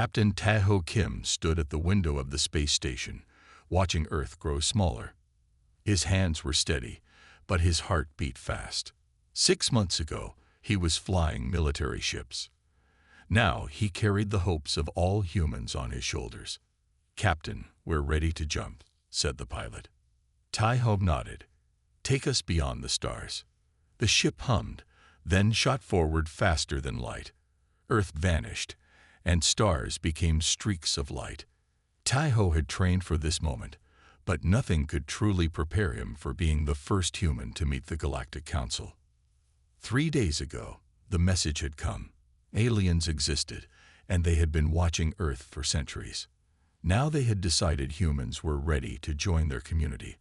Captain Taho Kim stood at the window of the space station, watching Earth grow smaller. His hands were steady, but his heart beat fast. 6 months ago, he was flying military ships. Now he carried the hopes of all humans on his shoulders. "Captain, we're ready to jump," said the pilot. Taho nodded. "Take us beyond the stars." The ship hummed, then shot forward faster than light. Earth vanished, and stars became streaks of light. Taho had trained for this moment, but nothing could truly prepare him for being the first human to meet the Galactic Council. 3 days ago, the message had come. Aliens existed, and they had been watching Earth for centuries. Now they had decided humans were ready to join their community.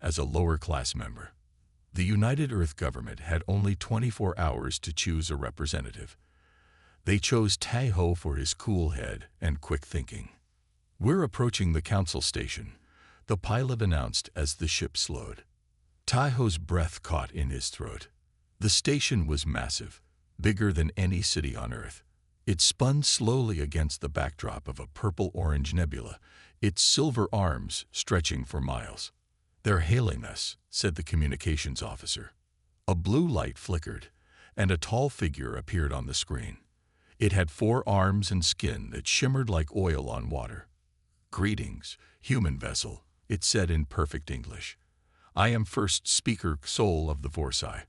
As a lower-class member, the United Earth government had only 24 hours to choose a representative. They chose Taho for his cool head and quick thinking. "We're approaching the council station," the pilot announced as the ship slowed. Taho's breath caught in his throat. The station was massive, bigger than any city on Earth. It spun slowly against the backdrop of a purple-orange nebula, its silver arms stretching for miles. "They're hailing us," said the communications officer. A blue light flickered, and a tall figure appeared on the screen. It had 4 arms and skin that shimmered like oil on water. "Greetings, human vessel," it said in perfect English. "I am First Speaker Soul of the Forsyth.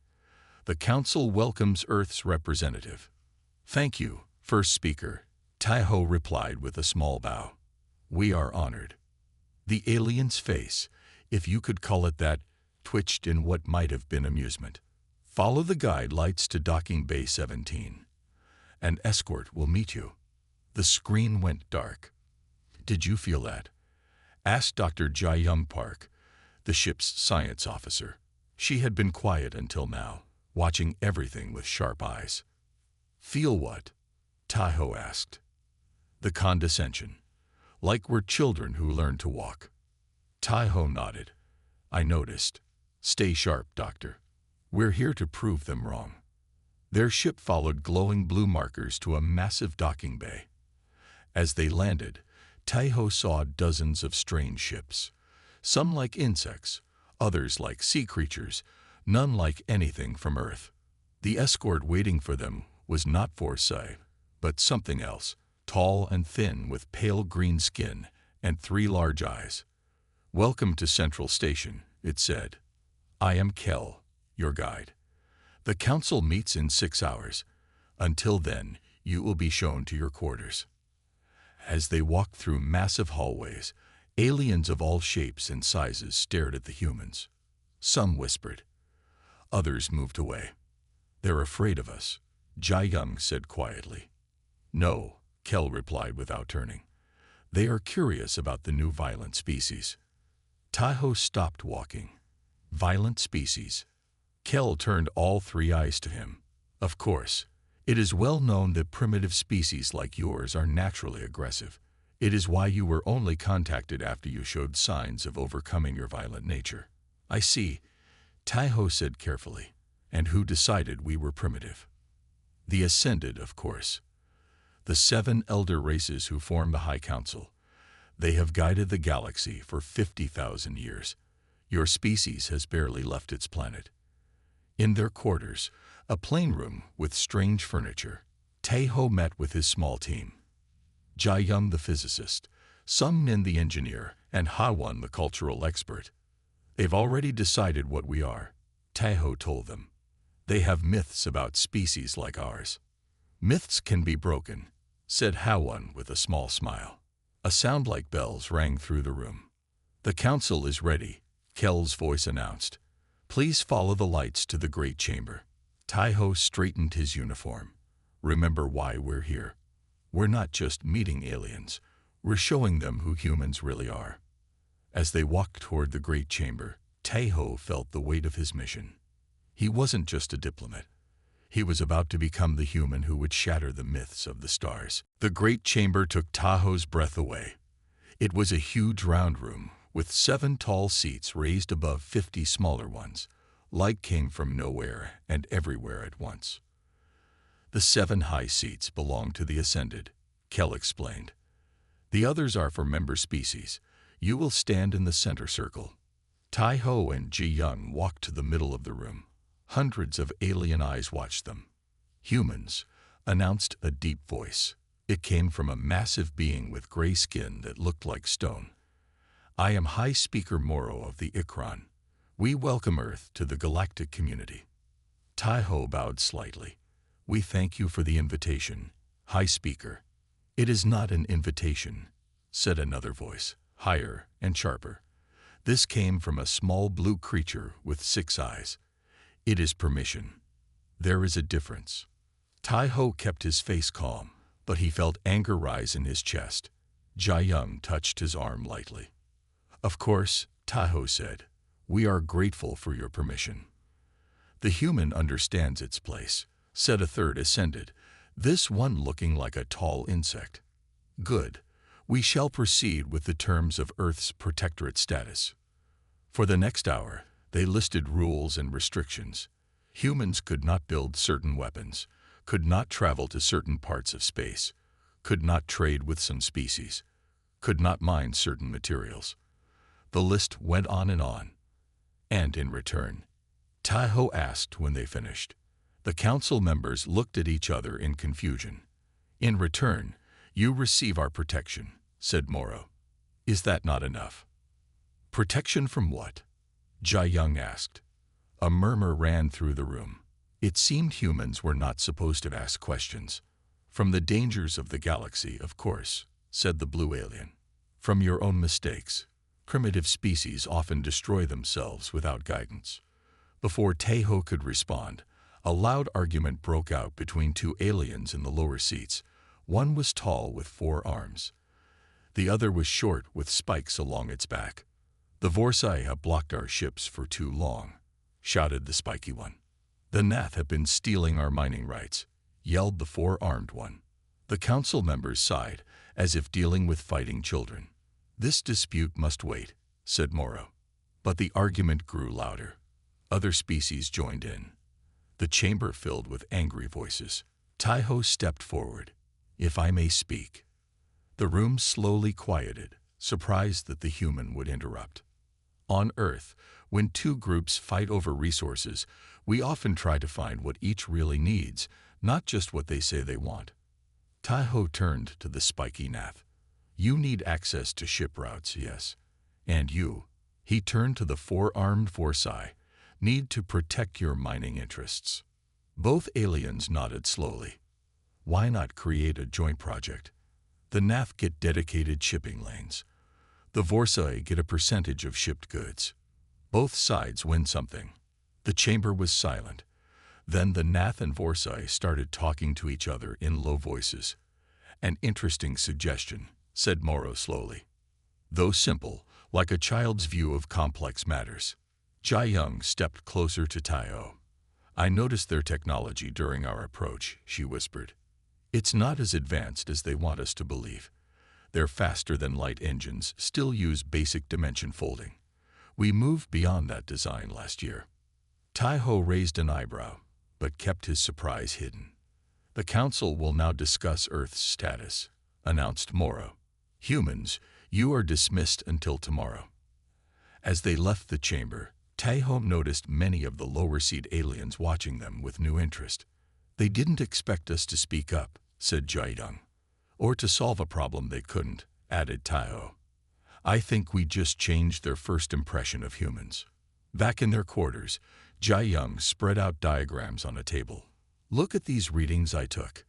The Council welcomes Earth's representative." "Thank you, First Speaker," Taho replied with a small bow. "We are honored." The alien's face, if you could call it that, twitched in what might have been amusement. "Follow the guide lights to docking bay 17. An escort will meet you." The screen went dark. "Did you feel that?" asked Dr. Jae-young Park, the ship's science officer. She had been quiet until now, watching everything with sharp eyes. "Feel what?" Taho asked. "The condescension. Like we're children who learn to walk." Taho nodded. "I noticed. Stay sharp, Doctor. We're here to prove them wrong." Their ship followed glowing blue markers to a massive docking bay. As they landed, Taho saw dozens of strange ships. Some like insects, others like sea creatures, none like anything from Earth. The escort waiting for them was not Forsyth, but something else, tall and thin with pale green skin and 3 large eyes. "Welcome to Central Station," it said. "I am Kel, your guide. The council meets in 6 hours. Until then, you will be shown to your quarters." As they walked through massive hallways, aliens of all shapes and sizes stared at the humans. Some whispered. Others moved away. "They're afraid of us," Jae-young said quietly. "No," Kel replied without turning. "They are curious about the new violent species." Taho stopped walking. "Violent species?" Kel turned all 3 eyes to him. "Of course. It is well known that primitive species like yours are naturally aggressive. It is why you were only contacted after you showed signs of overcoming your violent nature." "I see," Taho said carefully. "And who decided we were primitive?" "The Ascended, of course. The 7 elder races who form the High Council. They have guided the galaxy for 50,000 years. Your species has barely left its planet." In their quarters, a plain room with strange furniture, Taho met with his small team. Jae-young the physicist, Sung Min the engineer, and Ha-won the cultural expert. "They've already decided what we are," Taho told them. "They have myths about species like ours." "Myths can be broken," said Ha-won with a small smile. A sound like bells rang through the room. "The council is ready," Kel's voice announced. "Please follow the lights to the great chamber." Taho straightened his uniform. "Remember why we're here. We're not just meeting aliens. We're showing them who humans really are." As they walked toward the great chamber, Taho felt the weight of his mission. He wasn't just a diplomat. He was about to become the human who would shatter the myths of the stars. The great chamber took Taho's breath away. It was a huge round room, with 7 tall seats raised above 50 smaller ones. Light came from nowhere and everywhere at once. The 7 high seats belonged to the Ascended. Kel explained. The others are for member species. You will stand in the center circle. Tai-Ho and Ji-Young walked to the middle of the room. Hundreds of alien eyes watched them. Humans, announced a deep voice. It came from a massive being with gray skin that looked like stone. I am High Speaker Moro of the Ikran. We welcome Earth to the galactic community. Tai-Ho bowed slightly. We thank you for the invitation, High Speaker. It is not an invitation, said another voice, higher and sharper. This came from a small blue creature with 6 eyes. It is permission. There is a difference. Tai-Ho kept his face calm, but he felt anger rise in his chest. Ji-Young touched his arm lightly. Of course, Tai-Ho said, we are grateful for your permission. The human understands its place, said a third ascended, this one looking like a tall insect. Good. We shall proceed with the terms of Earth's protectorate status. For the next hour, they listed rules and restrictions. Humans could not build certain weapons, could not travel to certain parts of space, could not trade with some species, could not mine certain materials. The list went on. And in return, Tai-Ho asked when they finished. The council members looked at each other in confusion. In return, you receive our protection, said Moro. Is that not enough? Protection from what? Ji-Young asked. A murmur ran through the room. It seemed humans were not supposed to ask questions. From the dangers of the galaxy, of course, said the blue alien. From your own mistakes. Primitive species often destroy themselves without guidance. Before Tai-Ho could respond, a loud argument broke out between 2 aliens in the lower seats. One was tall with 4 arms. The other was short with spikes along its back. The Vorsai have blocked our ships for too long, shouted the spiky one. The Nath have been stealing our mining rights, yelled the 4-armed one. The council members sighed, as if dealing with fighting children. This dispute must wait, said Moro. But the argument grew louder. Other species joined in. The chamber filled with angry voices. Tai-Ho stepped forward. If I may speak. The room slowly quieted, surprised that the human would interrupt. On Earth, when 2 groups fight over resources, we often try to find what each really needs, not just what they say they want. Tai-Ho turned to the spiky Nath. You need access to ship routes, yes. And you, he turned to the 4-armed Vorsai, need to protect your mining interests. Both aliens nodded slowly. Why not create a joint project? The Nath get dedicated shipping lanes. The Vorsai get a percentage of shipped goods. Both sides win something. The chamber was silent. Then the Nath and Vorsai started talking to each other in low voices. An interesting suggestion, said Moro slowly. Though simple, like a child's view of complex matters. Ji-Young stepped closer to Tai-Ho. I noticed their technology during our approach, she whispered. It's not as advanced as they want us to believe. Their faster-than-light engines still use basic dimension folding. We moved beyond that design last year. Tai-Ho raised an eyebrow, but kept his surprise hidden. The council will now discuss Earth's status, announced Moro. Humans, you are dismissed until tomorrow. As they left the chamber, Tai-Ho noticed many of the lower-seat aliens watching them with new interest. They didn't expect us to speak up, said Ji-Young. Or to solve a problem they couldn't, added Tai-Ho. I think we just changed their first impression of humans. Back in their quarters, Ji-Young spread out diagrams on a table. Look at these readings I took.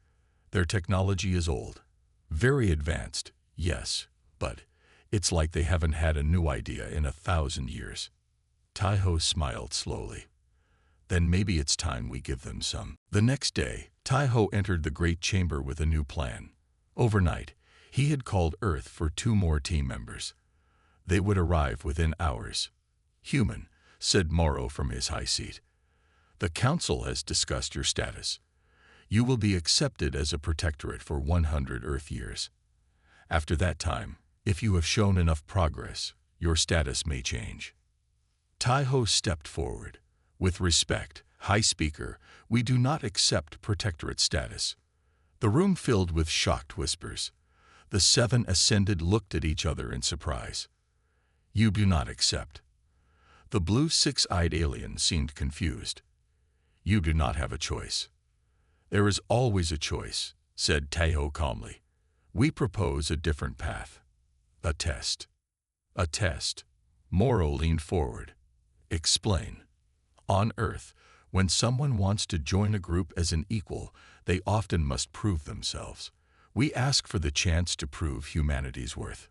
Their technology is old. Very advanced, yes, but it's like they haven't had a new idea in 1,000 years. Tai-Ho smiled slowly. Then maybe it's time we give them some. The next day, Tai-Ho entered the great chamber with a new plan. Overnight, he had called Earth for 2 more team members. They would arrive within hours. Human, said Moro from his high seat. The council has discussed your status. You will be accepted as a protectorate for 100 Earth years. After that time, if you have shown enough progress, your status may change. Tai-Ho stepped forward. With respect, High Speaker, we do not accept protectorate status. The room filled with shocked whispers. The 7 ascended looked at each other in surprise. "You do not accept." The blue 6-eyed alien seemed confused. "You do not have a choice." "There is always a choice," said Taiho calmly. "We propose a different path." "A test." "A test." Moro leaned forward. "Explain." "On Earth, when someone wants to join a group as an equal, they often must prove themselves. We ask for the chance to prove humanity's worth."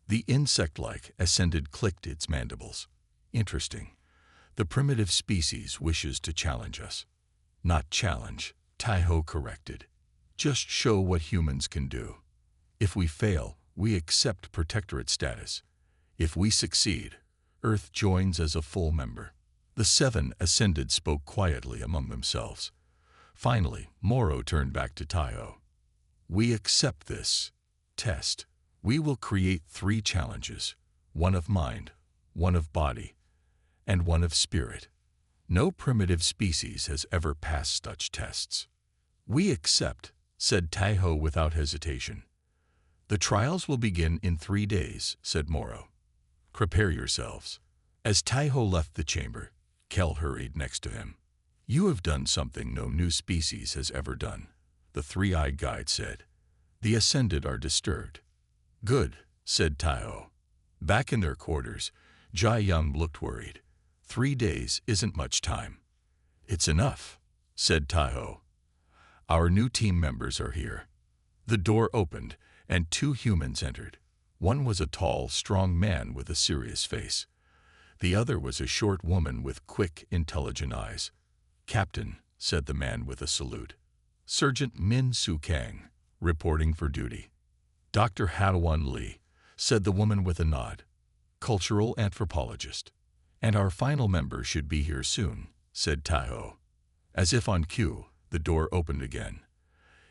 The insect-like ascended clicked its mandibles. "Interesting. The primitive species wishes to challenge us." "Not challenge," Taiho corrected. "Just show what humans can do. If we fail, we accept protectorate status. If we succeed, Earth joins as a full member." The 7 ascended spoke quietly among themselves. Finally, Moro turned back to Taiho. "We accept this test. We will create 3 challenges, one of mind, one of body, and one of spirit. No primitive species has ever passed such tests." "We accept," said Taiho without hesitation. "The trials will begin in 3 days," said Moro. "Prepare yourselves." As Taiho left the chamber, Kel hurried next to him. "You have done something no new species has ever done," the 3-eyed guide said. "The Ascended are disturbed." "Good," said Taiho. Back in their quarters, Jai Young looked worried. 3 days isn't much time." "It's enough," said Taiho. "Our new team members are here." The door opened, and 2 humans entered. One was a tall, strong man with a serious face. The other was a short woman with quick, intelligent eyes. "Captain," said the man with a salute. "Sergeant Min Su Kang, reporting for duty." "Dr. Hadawan Lee," said the woman with a nod. "Cultural anthropologist." "And our final member should be here soon," said Taiho. As if on cue, the door opened again.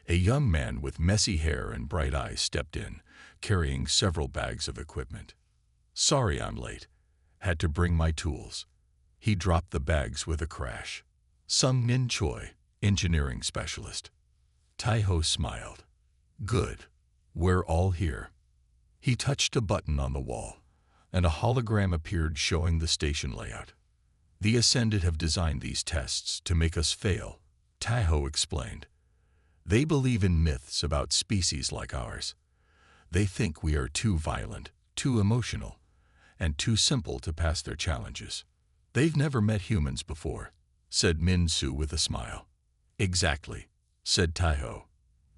A young man with messy hair and bright eyes stepped in, carrying several bags of equipment. "Sorry I'm late. Had to bring my tools." He dropped the bags with a crash. Sung Min Choi, engineering specialist. Taiho smiled. "Good. We're all here." He touched a button on the wall, and a hologram appeared showing the station layout. "The Ascended have designed these tests to make us fail," Taiho explained. "They believe in myths about species like ours. They think we are too violent, too emotional, and too simple to pass their challenges." "They've never met humans before," said Min Su with a smile. "Exactly," said Taiho.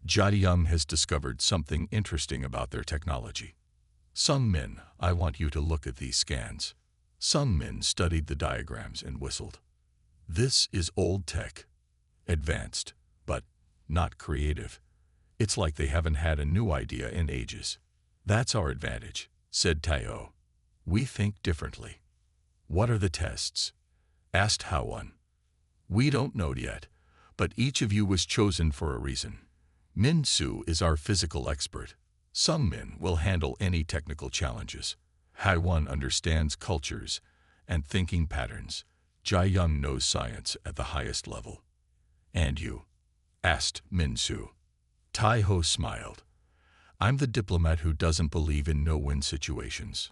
"Jadium has discovered something interesting about their technology." "Sung Min, I want you to look at these scans." Sung Min studied the diagrams and whistled. "This is old tech. Advanced, but not creative. It's like they haven't had a new idea in ages." "That's our advantage," said Taiho. "We think differently." "What are the tests?" asked Hawan. "We don't know yet, but each of you was chosen for a reason. Min Su is our physical expert. Sung Min will handle any technical challenges. Hawan understands cultures and thinking patterns. Jai Young knows science at the highest level." "And you?" asked Min Su. Taiho smiled. "I'm the diplomat who doesn't believe in no-win situations."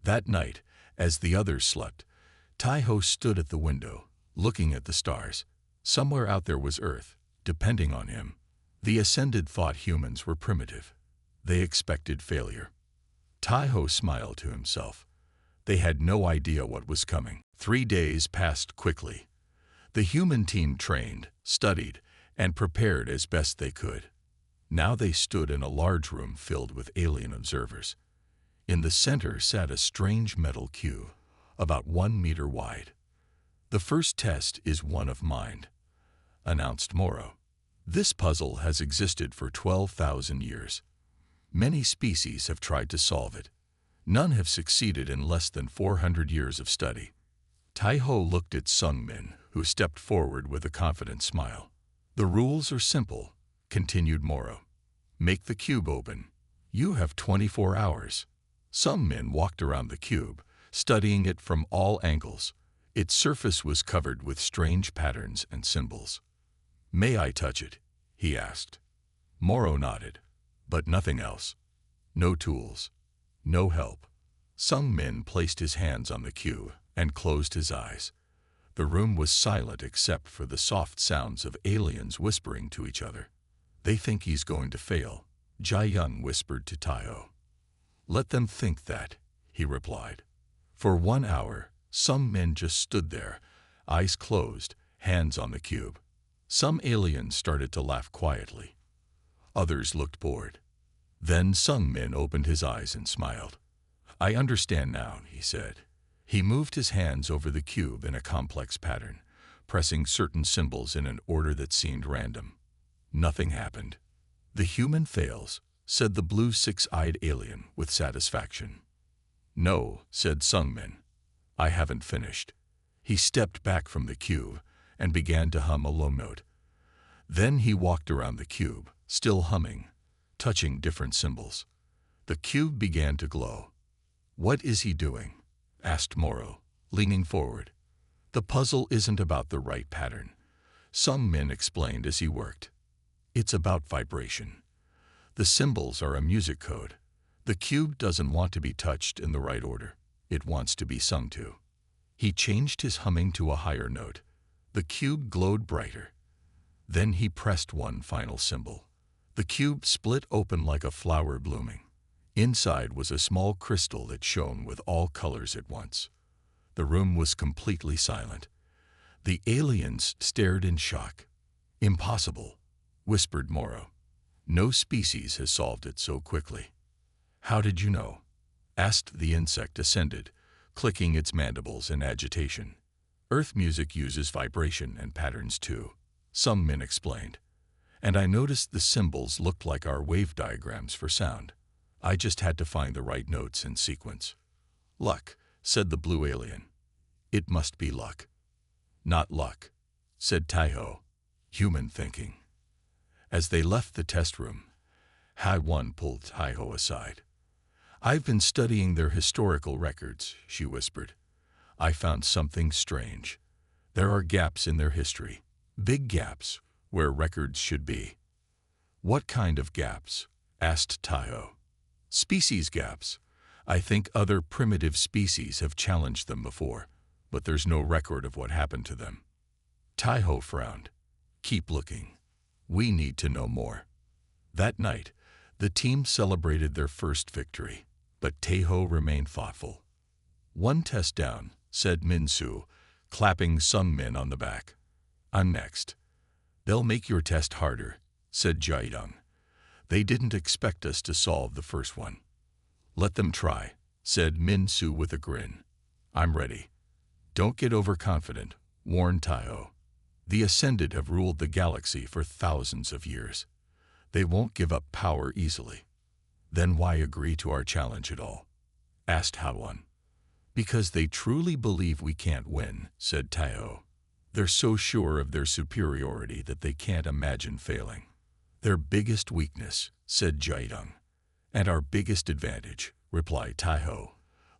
That night, as the others slept, Taiho stood at the window, looking at the stars. Somewhere out there was Earth, depending on him. The Ascended thought humans were primitive. They expected failure. Taiho smiled to himself. They had no idea what was coming. 3 days passed quickly. The human team trained, studied, and prepared as best they could. Now they stood in a large room filled with alien observers. In the center sat a strange metal cube, about 1 meter wide. "The first test is one of mind," announced Moro. "This puzzle has existed for 12,000 years. Many species have tried to solve it. None have succeeded in less than 400 years of study." Taiho looked at Sung Min, who stepped forward with a confident smile. "The rules are simple," continued Moro. "Make the cube open. You have 24 hours. Sung Min walked around the cube, studying it from all angles. Its surface was covered with strange patterns and symbols. "May I touch it?" he asked. Morrow nodded. But nothing else. No tools. No help. Sung Min placed his hands on the cube and closed his eyes. The room was silent except for the soft sounds of aliens whispering to each other. They think he's going to fail, Jai-young whispered to Taiho. Let them think that, he replied. For 1 hour, Sung Min just stood there, eyes closed, hands on the cube. Some aliens started to laugh quietly. Others looked bored. Then Sung Min opened his eyes and smiled. I understand now, he said. He moved his hands over the cube in a complex pattern, pressing certain symbols in an order that seemed random. Nothing happened. The human fails, said the blue six-eyed alien with satisfaction. No, said Sung Min. I haven't finished. He stepped back from the cube and began to hum a low note. Then he walked around the cube, still humming, touching different symbols. The cube began to glow. What is he doing? Asked Morrow, leaning forward. The puzzle isn't about the right pattern, Sung Min explained as he worked. It's about vibration. The symbols are a music code. The cube doesn't want to be touched in the right order. It wants to be sung to. He changed his humming to a higher note. The cube glowed brighter. Then he pressed one final symbol. The cube split open like a flower blooming. Inside was a small crystal that shone with all colors at once. The room was completely silent. The aliens stared in shock. Impossible, whispered Morrow. No species has solved it so quickly. How did you know? Asked the insect ascended, clicking its mandibles in agitation. Earth music uses vibration and patterns too, Sung Min explained. And I noticed the symbols looked like our wave diagrams for sound. I just had to find the right notes in sequence. Luck, said the blue alien. It must be luck. Not luck, said Taiho, human thinking. As they left the test room, Hai-1 pulled Taiho aside. I've been studying their historical records, she whispered. I found something strange. There are gaps in their history, big gaps, where records should be. What kind of gaps? Asked Taiho. Species gaps. I think other primitive species have challenged them before, but there's no record of what happened to them. Taiho frowned. Keep looking. We need to know more. That night, the team celebrated their first victory, but Taiho remained thoughtful. One test down, said Min-soo, clapping Sung Min on the back. I'm next. They'll make your test harder, said Jai-young. They didn't expect us to solve the first one. Let them try, said Min-soo with a grin. I'm ready. Don't get overconfident, warned Taiho. The Ascended have ruled the galaxy for thousands of years. They won't give up power easily. Then why agree to our challenge at all? Asked Hai-1. Because they truly believe we can't win, said Taiho. They're so sure of their superiority that they can't imagine failing. Their biggest weakness, said Jai-young. And our biggest advantage, replied Taiho,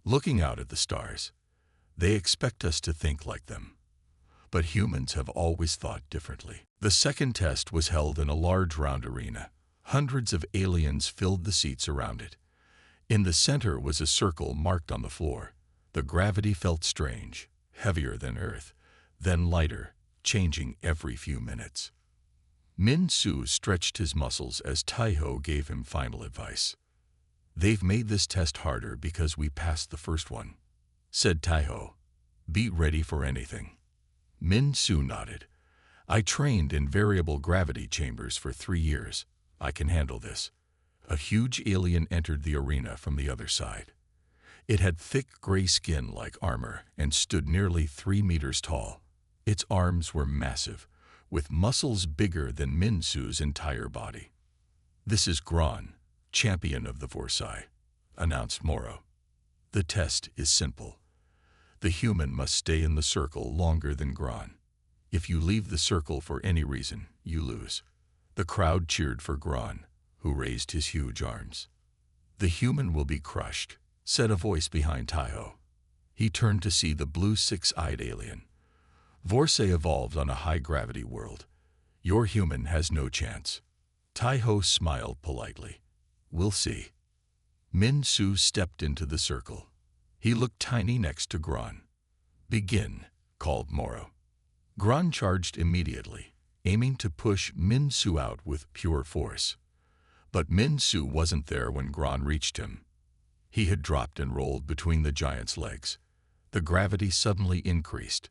looking out at the stars. They expect us to think like them. But humans have always thought differently. The second test was held in a large round arena. Hundreds of aliens filled the seats around it. In the center was a circle marked on the floor. The gravity felt strange, heavier than Earth, then lighter, changing every few minutes. Min-soo stretched his muscles as Taiho gave him final advice. They've made this test harder because we passed the first one, said Taiho. Be ready for anything. Min-soo nodded. I trained in variable gravity chambers for 3 years. I can handle this. A huge alien entered the arena from the other side. It had thick gray skin like armor and stood nearly 3 meters tall. Its arms were massive, with muscles bigger than Min-soo's entire body. This is Gron, champion of the Vorsai, announced Morrow. The test is simple. The human must stay in the circle longer than Gron. If you leave the circle for any reason, you lose. The crowd cheered for Gron, who raised his huge arms. The human will be crushed, said a voice behind Taiho. He turned to see the blue six-eyed alien. Vorsai evolved on a high-gravity world. Your human has no chance. Tai-ho smiled politely. We'll see. Min-su stepped into the circle. He looked tiny next to Gron. Begin, called Moro. Gron charged immediately, aiming to push Min-su out with pure force. But Min-su wasn't there when Gron reached him. He had dropped and rolled between the giant's legs. The gravity suddenly increased.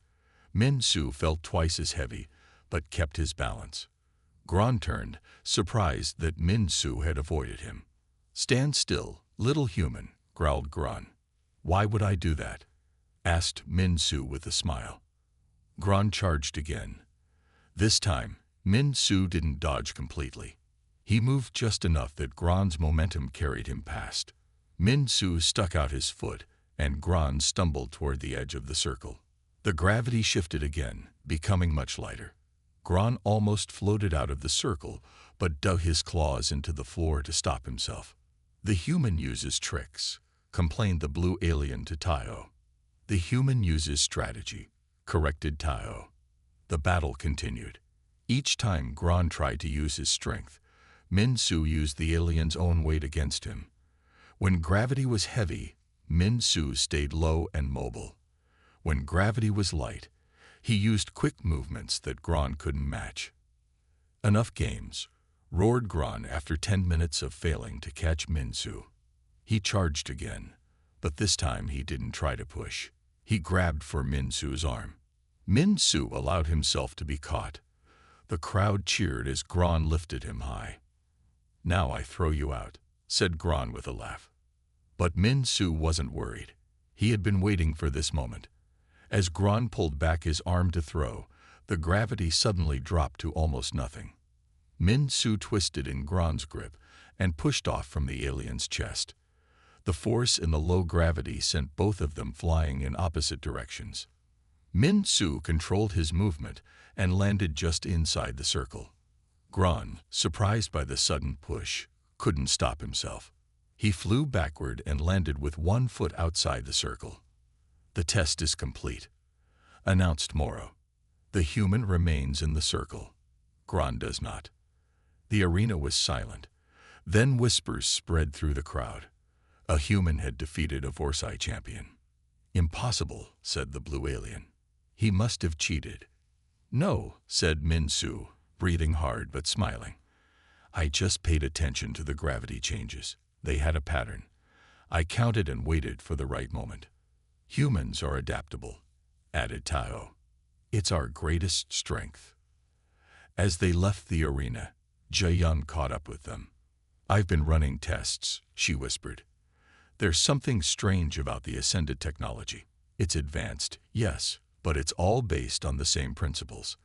Min-su felt twice as heavy, but kept his balance. Gron turned, surprised that Min-su had avoided him. Stand still, little human, growled Gron. Why would I do that? Asked Min-su with a smile. Gron charged again. This time, Min-su didn't dodge completely. He moved just enough that Gron's momentum carried him past. Min-su stuck out his foot, and Gron stumbled toward the edge of the circle. The gravity shifted again, becoming much lighter. Gron almost floated out of the circle, but dug his claws into the floor to stop himself. The human uses tricks, complained the blue alien to Tai-ho. The human uses strategy, corrected Tai-ho. The battle continued. Each time Gron tried to use his strength, Min-su used the alien's own weight against him. When gravity was heavy, Min-su stayed low and mobile. When gravity was light, he used quick movements that Gron couldn't match. Enough games, roared Gron after 10 minutes of failing to catch Min-su. He charged again, but this time he didn't try to push. He grabbed for Min-su's arm. Min-su allowed himself to be caught. The crowd cheered as Gron lifted him high. Now I throw you out, said Gron with a laugh. But Min-su wasn't worried. He had been waiting for this moment. As Gron pulled back his arm to throw, the gravity suddenly dropped to almost nothing. Min-su twisted in Gron's grip and pushed off from the alien's chest. The force in the low gravity sent both of them flying in opposite directions. Min-su controlled his movement and landed just inside the circle. Gron, surprised by the sudden push, couldn't stop himself. He flew backward and landed with one foot outside the circle. The test is complete, announced Moro. The human remains in the circle. Gron does not. The arena was silent. Then whispers spread through the crowd. A human had defeated a Vorsi champion. Impossible, said the blue alien. He must have cheated. No, said Min-su, breathing hard but smiling. I just paid attention to the gravity changes. They had a pattern. I counted and waited for the right moment. Humans are adaptable, added Tai-ho. It's our greatest strength. As they left the arena, Jae-yun caught up with them. I've been running tests, she whispered. There's something strange about the Ascended technology. It's advanced, yes, but it's all based on the same principles.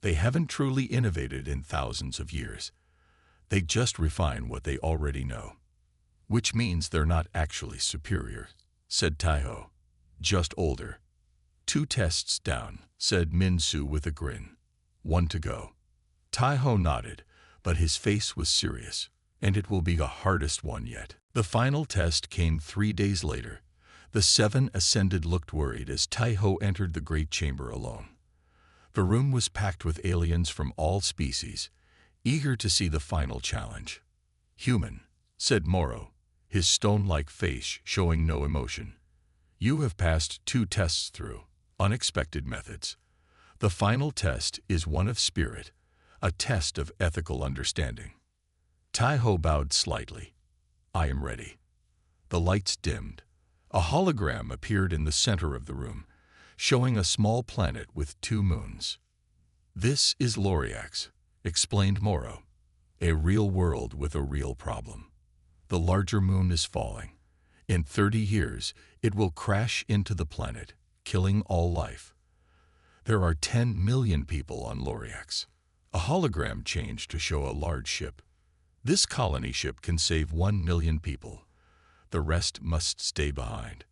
They haven't truly innovated in thousands of years. They just refine what they already know. Which means they're not actually superior, said Tai-ho. Just older. 2 tests down, said Min-su with a grin. 1 to go. Tai-ho nodded, but his face was serious, and it will be the hardest one yet. The final test came 3 days later. The 7 Ascended looked worried as Tai-ho entered the great chamber alone. The room was packed with aliens from all species, eager to see the final challenge. Human, said Moro, his stone-like face showing no emotion. You have passed 2 tests through unexpected methods. The final test is one of spirit, a test of ethical understanding. Tai-ho bowed slightly. I am ready. The lights dimmed. A hologram appeared in the center of the room, showing a small planet with 2 moons. This is Loriax, explained Moro. A real world with a real problem. The larger moon is falling. In 30 years, it will crash into the planet, killing all life. There are 10 million people on Loriax. A hologram changed to show a large ship. This colony ship can save 1 million people. The rest must stay behind.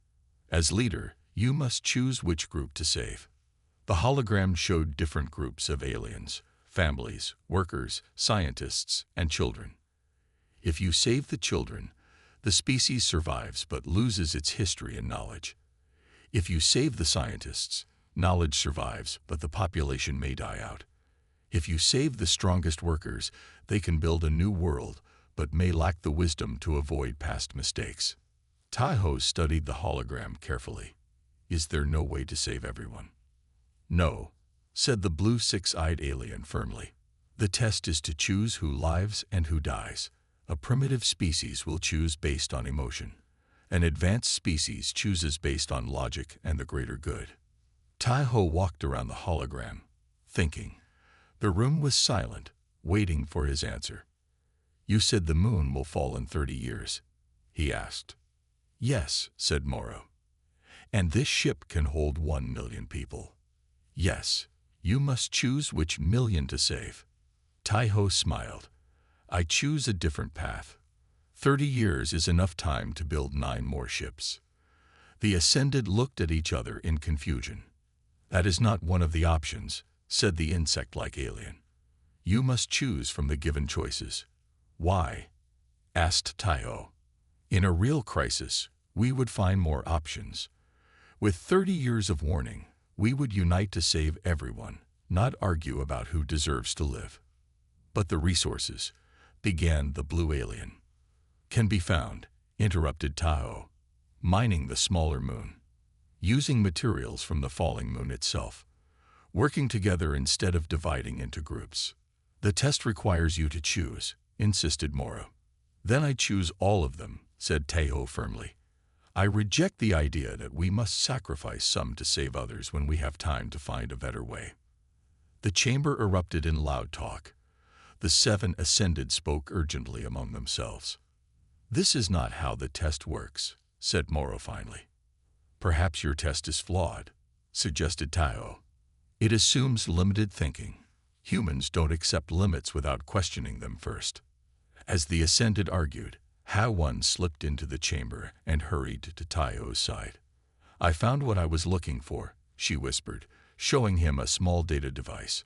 As leader, you must choose which group to save. The hologram showed different groups of aliens, families, workers, scientists, and children. If you save the children, the species survives but loses its history and knowledge. If you save the scientists, knowledge survives but the population may die out. If you save the strongest workers, they can build a new world, but may lack the wisdom to avoid past mistakes. Taiho studied the hologram carefully. Is there no way to save everyone? No, said the blue six-eyed alien firmly. The test is to choose who lives and who dies. A primitive species will choose based on emotion. An advanced species chooses based on logic and the greater good. Taiho walked around the hologram, thinking. The room was silent, waiting for his answer. You said the moon will fall in 30 years, he asked. Yes, said Morrow. And this ship can hold 1 million people. Yes, you must choose which million to save. Taiho smiled. I choose a different path. 30 years is enough time to build 9 more ships. The Ascended looked at each other in confusion. That is not one of the options, said the insect-like alien. You must choose from the given choices. Why? Asked Taiho. In a real crisis, we would find more options. With 30 years of warning, we would unite to save everyone, not argue about who deserves to live. But the resources, began the blue alien. Can be found, interrupted Taiho. Mining the smaller moon. Using materials from the falling moon itself. Working together instead of dividing into groups. The test requires you to choose, insisted Morrow. Then I choose all of them, said Taiho firmly. I reject the idea that we must sacrifice some to save others when we have time to find a better way. The chamber erupted in loud talk. The 7 Ascended spoke urgently among themselves. This is not how the test works, said Morrow finally. Perhaps your test is flawed, suggested Taiho. It assumes limited thinking. Humans don't accept limits without questioning them first. As the Ascended argued, HFY slipped into the chamber and hurried to Taiho's side. I found what I was looking for, she whispered, showing him a small data device.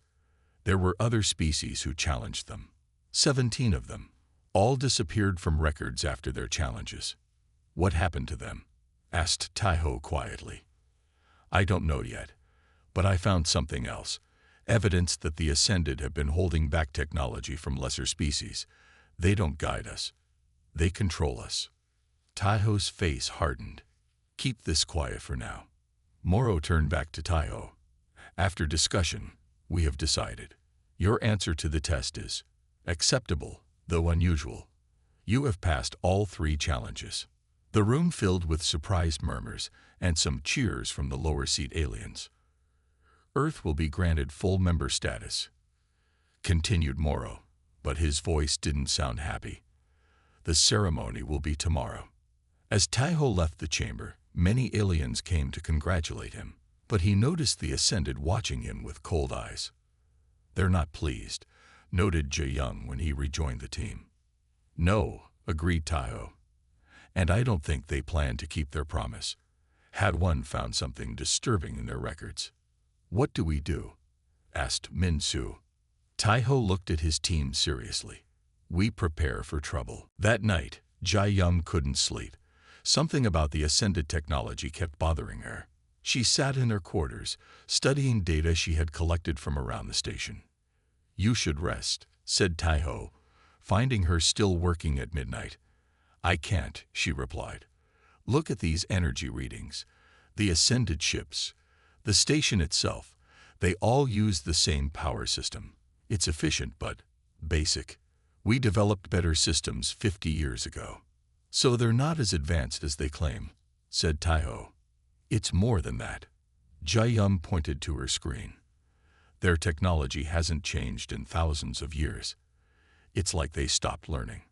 There were other species who challenged them. 17 of them. All disappeared from records after their challenges. What happened to them? Asked Taiho quietly. I don't know yet, but I found something else. Evidence that the Ascended have been holding back technology from lesser species. They don't guide us. They control us. Taiho's face hardened. Keep this quiet for now. Morrow turned back to Taiho. After discussion, we have decided. Your answer to the test is acceptable, though unusual. You have passed all 3 challenges. The room filled with surprised murmurs and some cheers from the lower seat aliens. Earth will be granted full member status, continued Morrow, but his voice didn't sound happy. The ceremony will be tomorrow. As Taiho left the chamber, many aliens came to congratulate him, but he noticed the Ascended watching him with cold eyes. They're not pleased, noted Jae-young when he rejoined the team. No, agreed Taiho. And I don't think they plan to keep their promise. HFY found something disturbing in their records. What do we do? Asked Min-soo. Taiho looked at his team seriously. We prepare for trouble. That night, Jae-young couldn't sleep. Something about the Ascended technology kept bothering her. She sat in her quarters, studying data she had collected from around the station. You should rest, said Taiho, finding her still working at midnight. I can't, she replied. Look at these energy readings. The Ascended ships, the station itself, they all use the same power system. It's efficient but basic. We developed better systems 50 years ago. So they're not as advanced as they claim, said Taiho. It's more than that. Jae-young pointed to her screen. Their technology hasn't changed in thousands of years. It's like they stopped learning.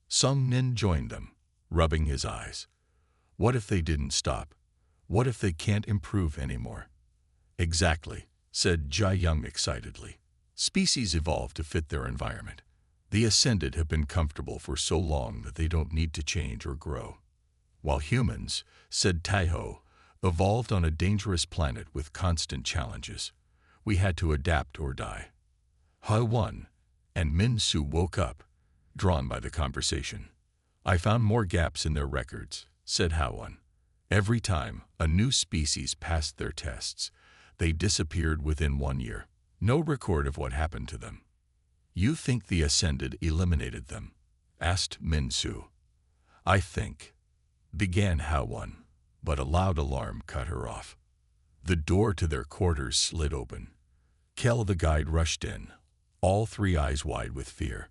Sung-nin joined them, rubbing his eyes. What if they didn't stop? What if they can't improve anymore? Exactly, said Jae-young excitedly. Species evolve to fit their environment. The Ascended have been comfortable for so long that they don't need to change or grow. While humans, said Taiho, evolved on a dangerous planet with constant challenges. We had to adapt or die. HFY and Min-soo woke up, drawn by the conversation. I found more gaps in their records, said HFY. Every time a new species passed their tests, they disappeared within 1 year. No record of what happened to them. You think the Ascended eliminated them? Asked Min-Su. I think, began Hao-Won, but a loud alarm cut her off. The door to their quarters slid open. Kel the guide rushed in, all three eyes wide with fear.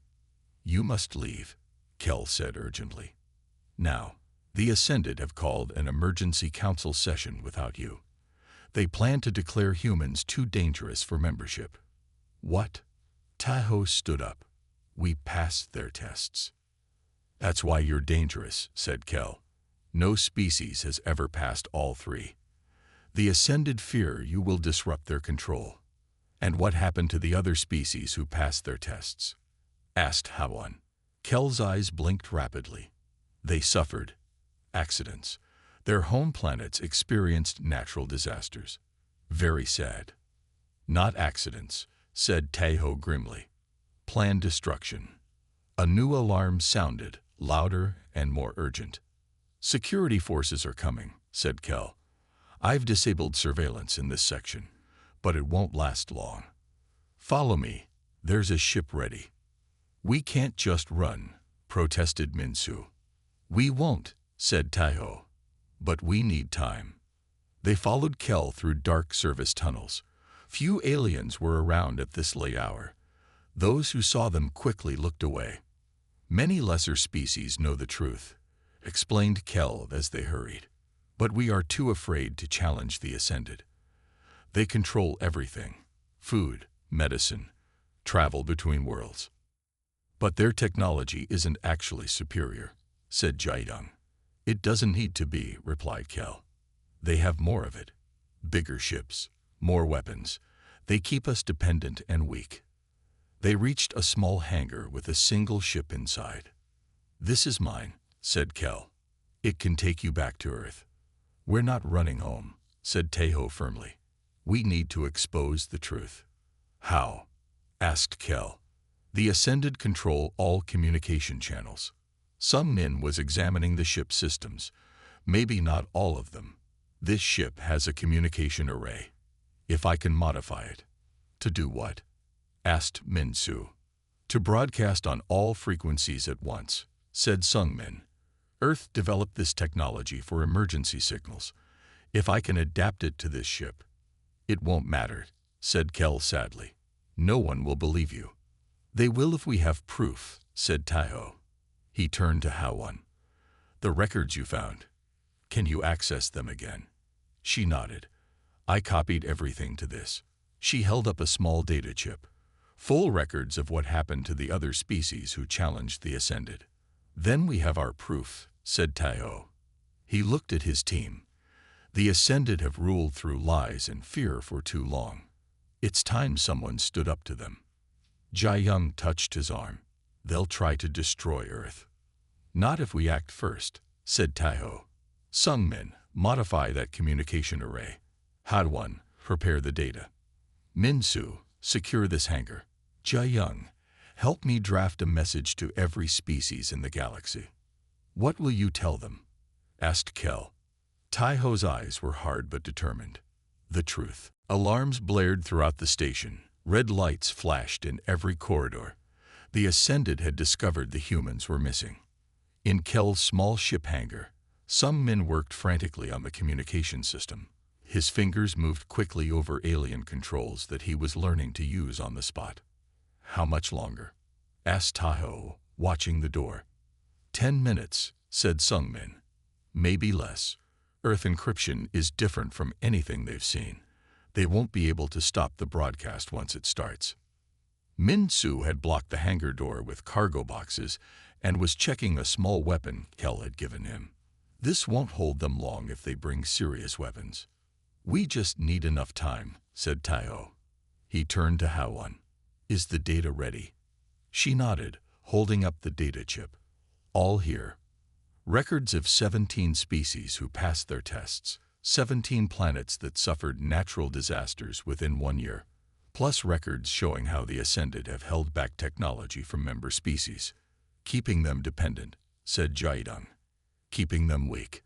You must leave, Kel said urgently. Now, the Ascended have called an emergency council session without you. They plan to declare humans too dangerous for membership. What? Tahoe stood up. We passed their tests. That's why you're dangerous, said Kel. No species has ever passed all three. The Ascended fear you will disrupt their control. And what happened to the other species who passed their tests? Asked Hao-Won. Kel's eyes blinked rapidly. They suffered accidents. Their home planets experienced natural disasters. Very sad. Not accidents, said Tahoe grimly. Planned destruction. A new alarm sounded, louder and more urgent. Security forces are coming, said Kel. I've disabled surveillance in this section, but it won't last long. Follow me. There's a ship ready. We can't just run, protested Min-Su. We won't, said Tahoe. But we need time. They followed Kel through dark service tunnels. Few aliens were around at this late hour. Those who saw them quickly looked away. Many lesser species know the truth, explained Kel as they hurried. But we are too afraid to challenge the Ascended. They control everything: food, medicine, travel between worlds. But their technology isn't actually superior, said Jae-Young. It doesn't need to be, replied Kel. They have more of it. Bigger ships, more weapons. They keep us dependent and weak. They reached a small hangar with a single ship inside. This is mine, said Kel. It can take you back to Earth. We're not running home, said Tahoe firmly. We need to expose the truth. How? Asked Kel. The Ascended control all communication channels. Sung Min was examining the ship's systems. Maybe not all of them. This ship has a communication array. If I can modify it. To do what? Asked Min-Su. To broadcast on all frequencies at once, said Sung Min. Earth developed this technology for emergency signals. If I can adapt it to this ship. It won't matter, said Kel sadly. No one will believe you. They will if we have proof, said Tahoe. He turned to Hao-Won. The records you found. Can you access them again? She nodded. I copied everything to this. She held up a small data chip. Full records of what happened to the other species who challenged the Ascended. Then we have our proof, said Tahoe. He looked at his team. The Ascended have ruled through lies and fear for too long. It's time someone stood up to them. Jae-Young touched his arm. They'll try to destroy Earth. Not if we act first, said Tahoe. Sung Min, modify that communication array. Hao-Won, prepare the data. Min-Su, secure this hangar. Jae-Young, help me draft a message to every species in the galaxy. What will you tell them? Asked Kel. Tahoe's eyes were hard but determined. The truth. Alarms blared throughout the station. Red lights flashed in every corridor. The Ascended had discovered the humans were missing. In Kel's small ship hangar, Sung Min worked frantically on the communication system. His fingers moved quickly over alien controls that he was learning to use on the spot. How much longer? Asked Tahoe, watching the door. 10 minutes, said Sung Min. Maybe less. Earth encryption is different from anything they've seen. They won't be able to stop the broadcast once it starts. Min-Su had blocked the hangar door with cargo boxes and was checking a small weapon Kel had given him. This won't hold them long if they bring serious weapons. We just need enough time, said Tahoe. He turned to Hao-Won. Is the data ready? She nodded, holding up the data chip. All here. Records of 17 species who passed their tests, 17 planets that suffered natural disasters within 1 year, plus records showing how the Ascended have held back technology from member species. Keeping them dependent, said Jae-Young. Keeping them weak.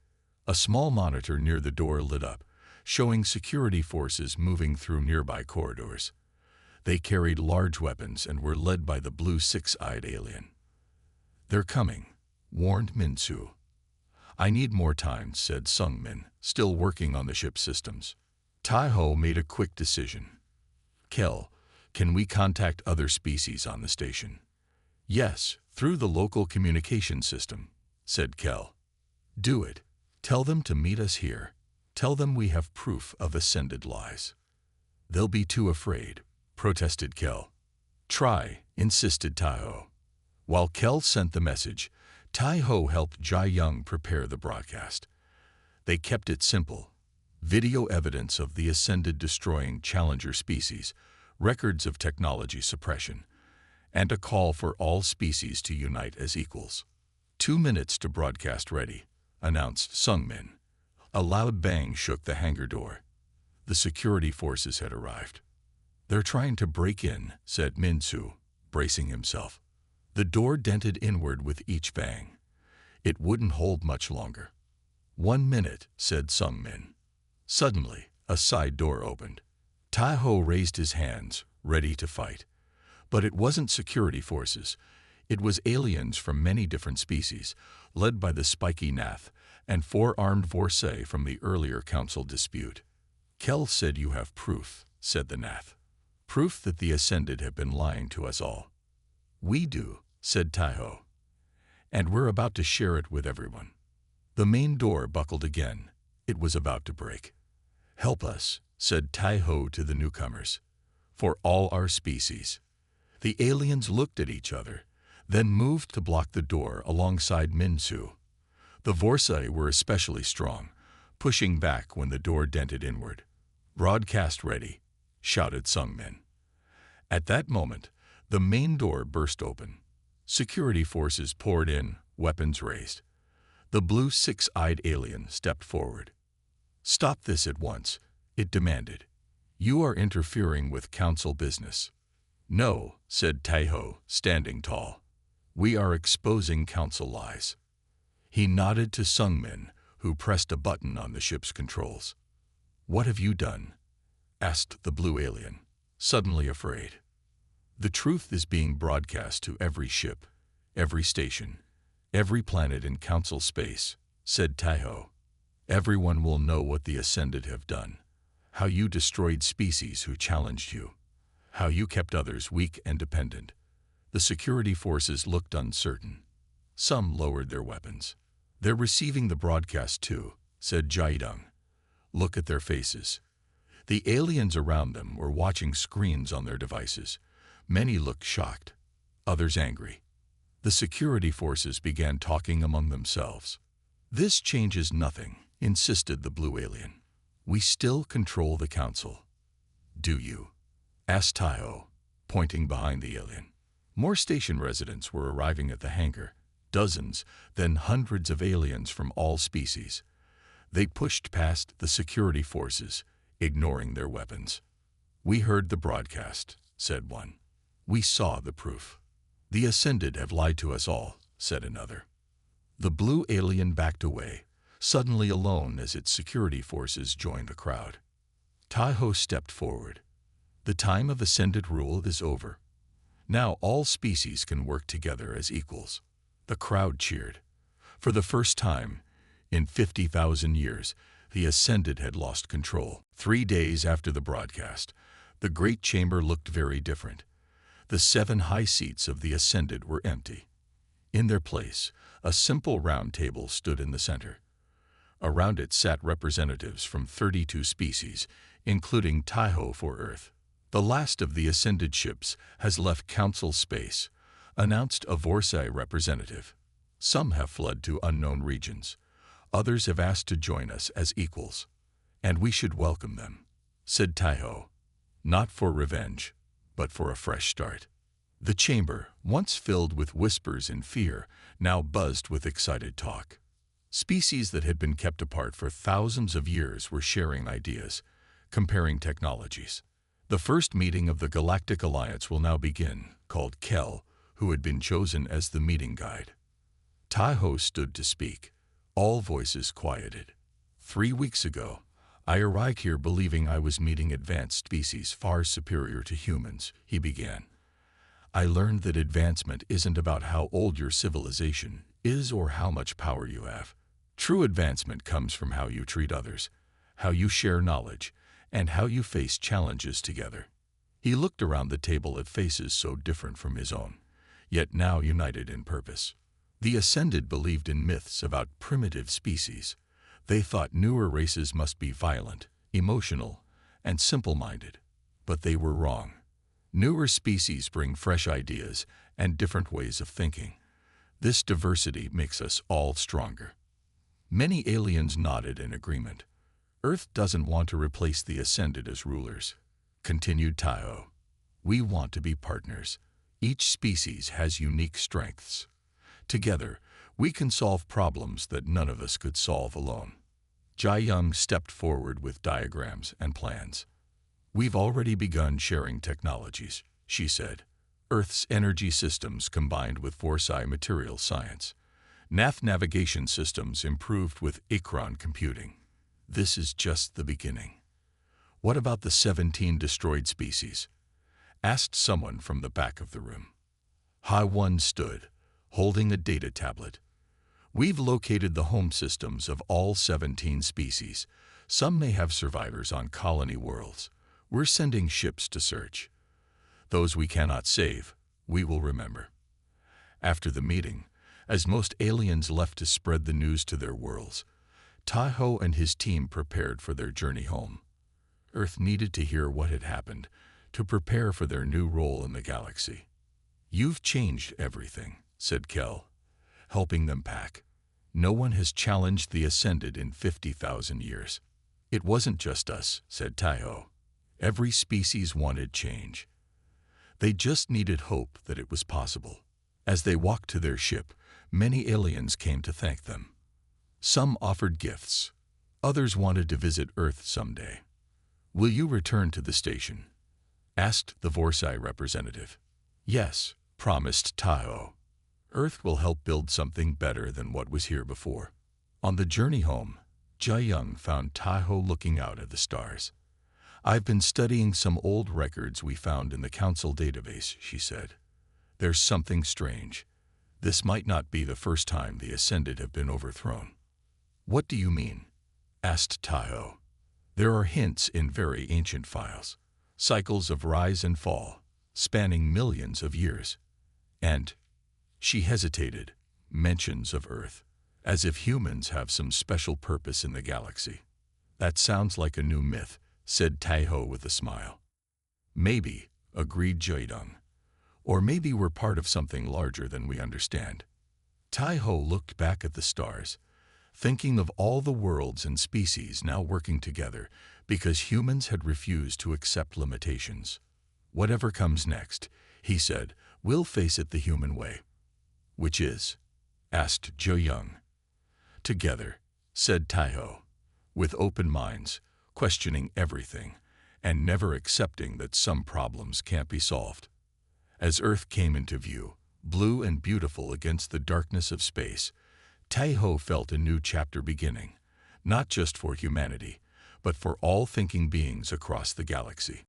A small monitor near the door lit up, showing security forces moving through nearby corridors. They carried large weapons and were led by the blue six-eyed alien. "They're coming," warned Min-Su. "I need more time," said Sung-min, still working on the ship's systems. Tai-ho made a quick decision. "Kel, can we contact other species on the station?" "Yes, through the local communication system," said Kel. "Do it. Tell them to meet us here. Tell them we have proof of Ascended lies." "They'll be too afraid," protested Kel. "Try," insisted Tai-ho. While Kel sent the message, Tai-ho helped Jai-young prepare the broadcast. They kept it simple: video evidence of the Ascended destroying Challenger species, records of technology suppression, and a call for all species to unite as equals. 2 minutes to broadcast ready, announced Sung-min. A loud bang shook the hangar door. The security forces had arrived. "They're trying to break in," said Min-Su, bracing himself. The door dented inward with each bang. It wouldn't hold much longer. 1 minute, said Sung-min. Suddenly, a side door opened. Tai-ho raised his hands, ready to fight. But it wasn't security forces. It was aliens from many different species, led by the spiky Nath and 4 armed Vorsay from the earlier council dispute. "Kel said you have proof," said the Nath. "Proof that the Ascended have been lying to us all." "We do," said Tai-ho. "And we're about to share it with everyone." The main door buckled again. It was about to break. "Help us," said Tai-ho to the newcomers. "For all our species." The aliens looked at each other, then moved to block the door alongside Min-Su. The Vorsay were especially strong, pushing back when the door dented inward. "Broadcast ready," shouted Sung-min. At that moment, the main door burst open. Security forces poured in, weapons raised. The blue six-eyed alien stepped forward. "Stop this at once," it demanded. "You are interfering with council business." "No," said Tai-ho, standing tall. "We are exposing council lies." He nodded to Sung-min, who pressed a button on the ship's controls. "What have you done?" asked the blue alien, suddenly afraid. "The truth is being broadcast to every ship, every station, every planet in council space," said Tai-ho. "Everyone will know what the Ascended have done, how you destroyed species who challenged you, how you kept others weak and dependent." The security forces looked uncertain. Some lowered their weapons. "They're receiving the broadcast too," said Jai-young. "Look at their faces." The aliens around them were watching screens on their devices. Many looked shocked, others angry. The security forces began talking among themselves. "This changes nothing," insisted the blue alien. "We still control the council." "Do you?" asked Tai-ho, pointing behind the alien. More station residents were arriving at the hangar, dozens, then hundreds of aliens from all species. They pushed past the security forces, ignoring their weapons. "We heard the broadcast," said one. "We saw the proof." "The Ascended have lied to us all," said another. The blue alien backed away, suddenly alone as its security forces joined the crowd. Tai-ho stepped forward. "The time of Ascended rule is over. Now all species can work together as equals." The crowd cheered. For the first time, in 50,000 years, the Ascended had lost control. 3 days after the broadcast, the great chamber looked very different. The 7 high seats of the Ascended were empty. In their place, a simple round table stood in the center. Around it sat representatives from 32 species, including Tai-ho for Earth. "The last of the Ascended ships has left council space," announced a Vorsay representative. "Some have fled to unknown regions. Others have asked to join us as equals. And we should welcome them," said Tai-ho. "Not for revenge, but for a fresh start." The chamber, once filled with whispers and fear, now buzzed with excited talk. Species that had been kept apart for thousands of years were sharing ideas, comparing technologies. The first meeting of the Galactic Alliance will now begin, called Kel, who had been chosen as the meeting guide. Tai-ho stood to speak. All voices quieted. 3 weeks ago, I arrived here believing I was meeting advanced species far superior to humans, he began. I learned that advancement isn't about how old your civilization is or how much power you have. True advancement comes from how you treat others, how you share knowledge, and how you face challenges together. He looked around the table at faces so different from his own, yet now united in purpose. The Ascended believed in myths about primitive species. They thought newer races must be violent, emotional, and simple-minded. But they were wrong. Newer species bring fresh ideas and different ways of thinking. This diversity makes us all stronger. Many aliens nodded in agreement. Earth doesn't want to replace the Ascended as rulers, continued Taiho. We want to be partners. Each species has unique strengths. Together, we can solve problems that none of us could solve alone. Jai Young stepped forward with diagrams and plans. We've already begun sharing technologies, she said. Earth's energy systems combined with Forsyth material science. Nath navigation systems improved with Ikron computing. This is just the beginning. What about the 17 destroyed species? Asked someone from the back of the room. Ha-1 stood, holding a data tablet. We've located the home systems of all 17 species. Some may have survivors on colony worlds. We're sending ships to search. Those we cannot save, we will remember. After the meeting, as most aliens left to spread the news to their worlds, Taiho and his team prepared for their journey home. Earth needed to hear what had happened to prepare for their new role in the galaxy. You've changed everything, said Kel, helping them pack. No one has challenged the Ascended in 50,000 years. It wasn't just us, said Taiho. Every species wanted change. They just needed hope that it was possible. As they walked to their ship, many aliens came to thank them. Some offered gifts. Others wanted to visit Earth someday. Will you return to the station? Asked the Vorsai representative. Yes, promised Taiho. Earth will help build something better than what was here before. On the journey home, Jai Young found Taiho looking out at the stars. I've been studying some old records we found in the council database, she said. There's something strange. This might not be the first time the Ascended have been overthrown. What do you mean? Asked Taiho. There are hints in very ancient files, cycles of rise and fall, spanning millions of years. And, she hesitated, mentions of Earth, as if humans have some special purpose in the galaxy. That sounds like a new myth, said Taiho with a smile. Maybe, agreed Jaidong. Or maybe we're part of something larger than we understand. Taiho looked back at the stars, thinking of all the worlds and species now working together because humans had refused to accept limitations. Whatever comes next, he said, we'll face it the human way. Which is? Asked Jo Young. Together, said Taiho, with open minds, questioning everything, and never accepting that some problems can't be solved. As Earth came into view, blue and beautiful against the darkness of space, Taiho felt a new chapter beginning, not just for humanity, but for all thinking beings across the galaxy.